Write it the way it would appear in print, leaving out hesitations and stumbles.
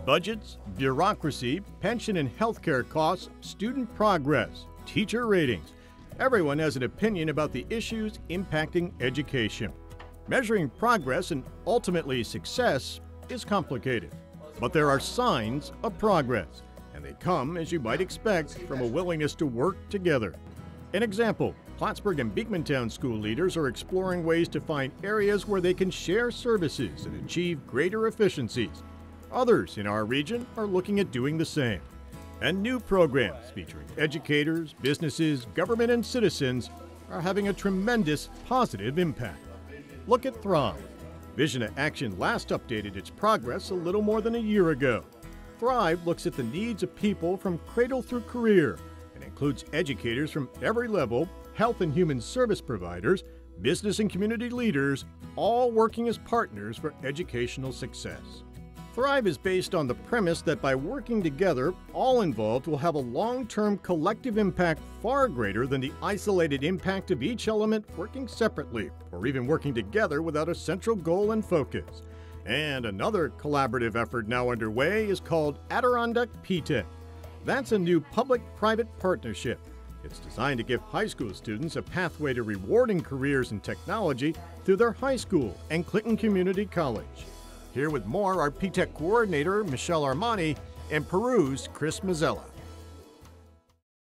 budgets, bureaucracy, pension and healthcare costs, student progress, teacher ratings. Everyone has an opinion about the issues impacting education. Measuring progress and ultimately success is complicated, but there are signs of progress, and they come, as you might expect, from a willingness to work together. An example, Plattsburgh and Beekmantown school leaders are exploring ways to find areas where they can share services and achieve greater efficiencies. Others in our region are looking at doing the same. And new programs featuring educators, businesses, government, and citizens are having a tremendous positive impact. Look at Thrive. Vision of Action last updated its progress a little more than a year ago. Thrive looks at the needs of people from cradle through career and includes educators from every level, health and human service providers, business and community leaders, all working as partners for educational success. Thrive is based on the premise that by working together, all involved will have a long-term collective impact far greater than the isolated impact of each element working separately or even working together without a central goal and focus. And another collaborative effort now underway is called Adirondack P-Tech. That's a new public-private partnership. It's designed to give high school students a pathway to rewarding careers in technology through their high school and Clinton Community College. Here with more are P-Tech coordinator Michelle Armani and Peru's Chris Mazzella.